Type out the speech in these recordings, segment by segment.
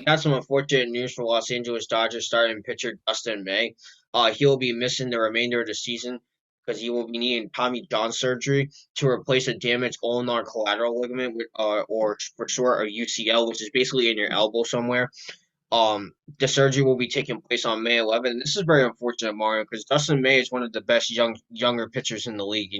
got some unfortunate news for Los Angeles Dodgers starting pitcher Dustin May. He'll be missing the remainder of the season because he will be needing Tommy John surgery to replace a damaged ulnar collateral ligament, or for short, a UCL, which is basically in your elbow somewhere. The surgery will be taking place on May 11th. And this is very unfortunate, Mario, because Dustin May is one of the best younger pitchers in the league.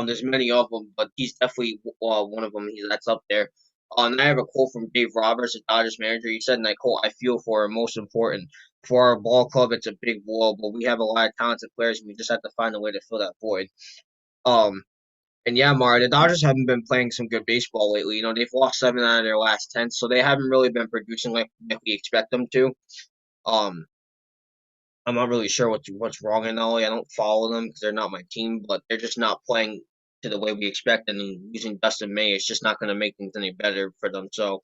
There's many of them, but he's definitely one of them. That's up there. And I have a quote from Dave Roberts, the Dodgers manager. He said, and I quote, "I feel for him, most important for our ball club. It's a big blow, but we have a lot of talented players, and we just have to find a way to fill that void." Um, and yeah, Mario, the Dodgers haven't been playing some good baseball lately. They've lost 7 out of their last 10, so they haven't really been producing like we expect them to. Um, I'm not really sure what's wrong in LA. I don't follow them because they're not my team, but they're just not playing to the way we expect. And using Dustin May is just not going to make things any better for them. So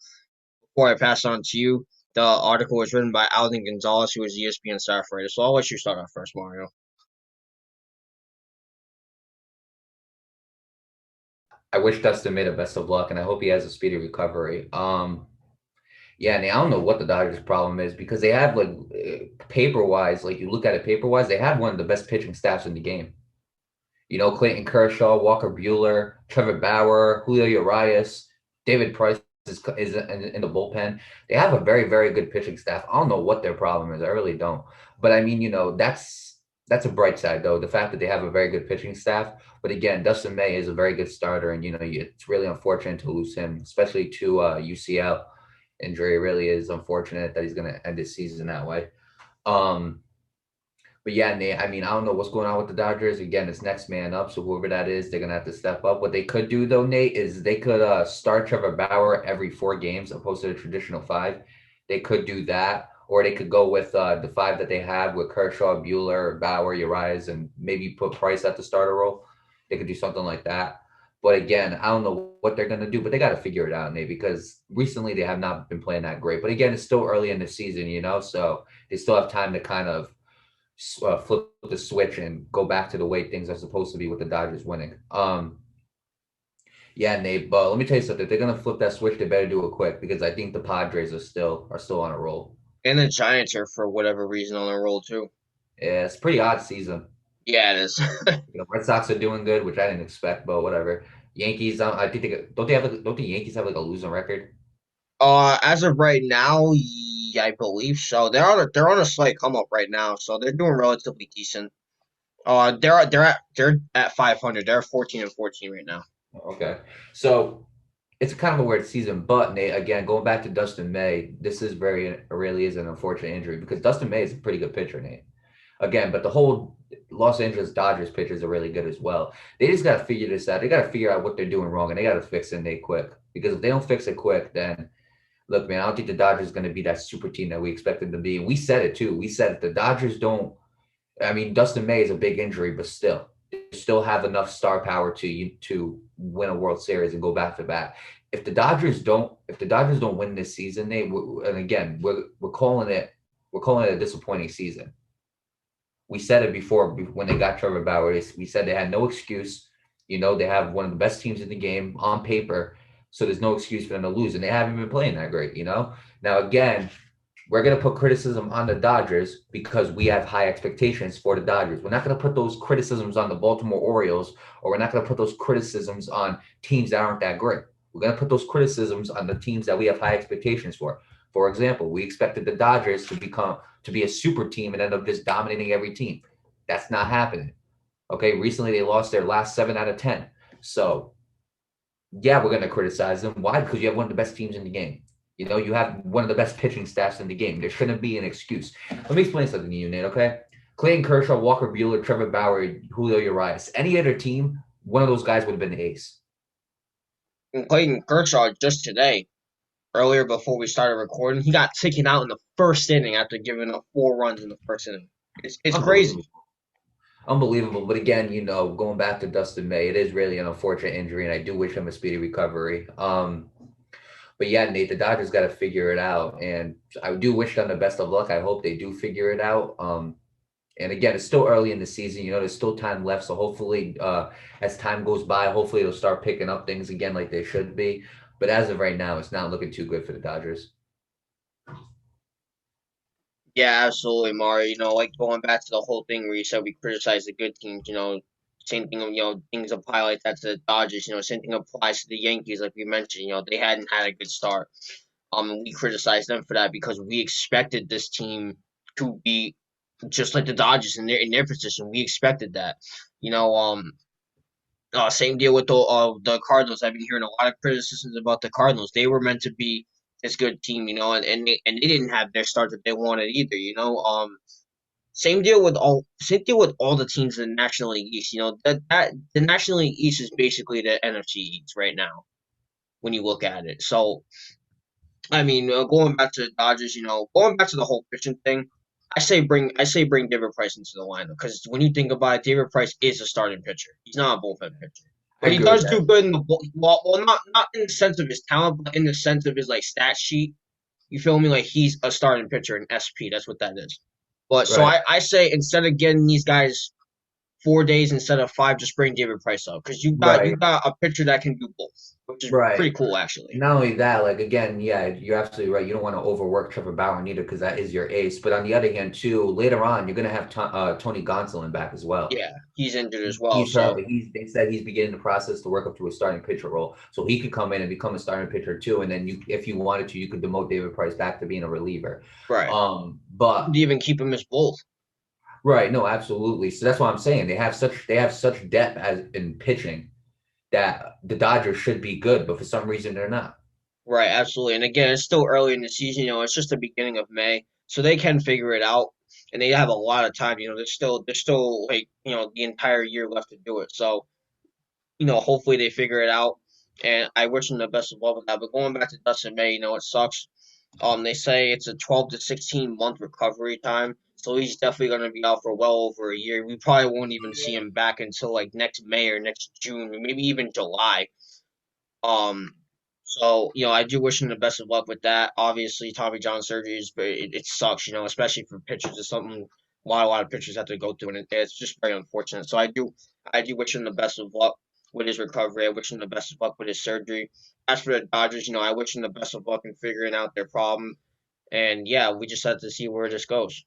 before I pass on to you, the article was written by Alden Gonzalez, who is the ESPN staff writer. So I'll let you start off first, Mario. I wish Dustin May the best of luck, and I hope he has a speedy recovery. Yeah, and I don't know what the Dodgers' problem is because they have like paper wise, like you look at it paper wise, they have one of the best pitching staffs in the game. Clayton Kershaw, Walker Bueller, Trevor Bauer, Julio Urias, David Price is in the bullpen. They have a very, very good pitching staff. I don't know what their problem is. I really don't. But I mean, that's a bright side though, the fact that they have a very good pitching staff. But again, Dustin May is a very good starter, and it's really unfortunate to lose him, especially to UCL injury. It really is unfortunate that he's going to end his season that way. Um, but yeah, Nate, I mean, I don't know what's going on with the Dodgers. Again, it's next man up. So whoever that is, they're gonna have to step up. What they could do though, Nate, is they could start Trevor Bauer every 4 games opposed to the traditional 5. They could do that, or they could go with the 5 that they have with Kershaw, Bueller, Bauer, Urias, and maybe put Price at the starter role. They could do something like that. But again, I don't know what they're gonna do, but they got to figure it out, Nate, because recently they have not been playing that great. But again, it's still early in the season, so they still have time to kind of flip the switch and go back to the way things are supposed to be with the Dodgers winning. Yeah, Nate. But let me tell you something. If they're gonna flip that switch, they better do it quick because I think the Padres are still on a roll. And the Giants are, for whatever reason, on a roll too. Yeah, it's a pretty odd season. Yeah, it is. Red Sox are doing good, which I didn't expect, but whatever. Yankees, I think don't the Yankees have like a losing record? As of right now, yeah, I believe so. They're on a slight come up right now, so they're doing relatively decent. They're at 500. They're 14-14 right now. Okay, so it's kind of a weird season, but Nate, again, going back to Dustin May, this is really is an unfortunate injury because Dustin May is a pretty good pitcher, Nate. Again, but the whole Los Angeles Dodgers pitchers are really good as well. They just got to figure this out. They got to figure out what they're doing wrong, and they got to fix it, Nate, quick. Because if they don't fix it quick, then look, man, I don't think the Dodgers are going to be that super team that we expect them to be. And we said it too. We said if the Dodgers don't, I mean, Dustin May is a big injury, but still, they still have enough star power to win a World Series and go back to back. If the Dodgers don't win this season, and again, we're calling it a disappointing season. We said it before when they got Trevor Bauer. We said they had no excuse. They have one of the best teams in the game on paper, so there's no excuse for them to lose, and they haven't been playing that great. Now again, we're going to put criticism on the Dodgers because we have high expectations for the Dodgers. We're not going to put those criticisms on the Baltimore Orioles, or we're not going to put those criticisms on teams that aren't that great. We're going to put those criticisms on the teams that we have high expectations for. For example, we expected the Dodgers to be a super team and end up just dominating every team. That's not happening. Okay, recently they lost their last 7 out of 10. So yeah, we're going to criticize them. Why? Because you have one of the best teams in the game. You have one of the best pitching staffs in the game. There shouldn't be an excuse. Let me explain something to you, Nate, okay? Clayton Kershaw, Walker Bueller, Trevor Bauer, Julio Urias. Any other team, one of those guys would have been the ace. And Clayton Kershaw just today, earlier before we started recording, he got taken out in the first inning after giving up 4 runs in the first inning. It's Unbelievable. crazy. Unbelievable. But again, going back to Dustin May, it is really an unfortunate injury, and I do wish him a speedy recovery. But yeah, Nate, the Dodgers got to figure it out, and I do wish them the best of luck. I hope they do figure it out. And again, it's still early in the season. There's still time left, so hopefully, as time goes by, hopefully they'll start picking up things again like they should be. But as of right now, it's not looking too good for the Dodgers. Yeah, absolutely, Mario. Like going back to the whole thing where you said we criticize the good teams. Same thing. Things apply like that to the Dodgers. Same thing applies to the Yankees, like we mentioned. They hadn't had a good start. And we criticized them for that because we expected this team to be just like the Dodgers in their position. We expected that. You know, same deal with the Cardinals. I've been hearing a lot of criticisms about the Cardinals. They were meant to be this good team, and they didn't have their start that they wanted either. Same deal with all the teams in the National League East. That the National League East is basically the NFC East right now when you look at it. So I mean, going back to the Dodgers, going back to the whole pitching thing, I say bring David Price into the lineup because when you think about it, David Price is a starting pitcher. He's not a bullpen pitcher, I but he agree with does that. do good in the well, not in the sense of his talent, but in the sense of his like stat sheet. You feel me? Like he's a starting pitcher in SP. That's what that is. But so Right. I say instead of getting these guys 4 days instead of five, just bring David Price up because you Right. got a pitcher that can do both, which is Right. pretty cool actually. Not only that, like again, yeah, you're absolutely right. You don't want to overwork Trevor Bauer neither because that is your ace. But on the other hand, too, later on, you're gonna have Tony Gonsolin back as well. Yeah, he's injured as well. He's hurt, So but they said he's beginning the process to work up to a starting pitcher role. So he could come in and become a starting pitcher too. And then if you wanted to, you could demote David Price back to being a reliever. right. You But could even keep him as both. right, no, absolutely. So that's what I'm saying. They have such depth as in pitching that the Dodgers should be good, but for some reason they're not. Right, absolutely. And again, it's still early in the season. It's just the beginning of May, so they can figure it out, and they have a lot of time. There's still like the entire year left to do it. So hopefully they figure it out, and I wish them the best of luck with that. But going back to Dustin May, it sucks. They say it's a 12 to 16 month recovery time, so he's definitely going to be out for well over a year. We probably won't even see him back until like next May or next June, or maybe even July. Um, so I do wish him the best of luck with that. Obviously, Tommy John surgery it sucks, especially for pitchers. It's something a lot of pitchers have to go through, and it's just very unfortunate. So I do wish him the best of luck with his recovery. I wish him the best of luck with his surgery. As for the Dodgers, I wish him the best of luck in figuring out their problem. And yeah, we just have to see where this goes.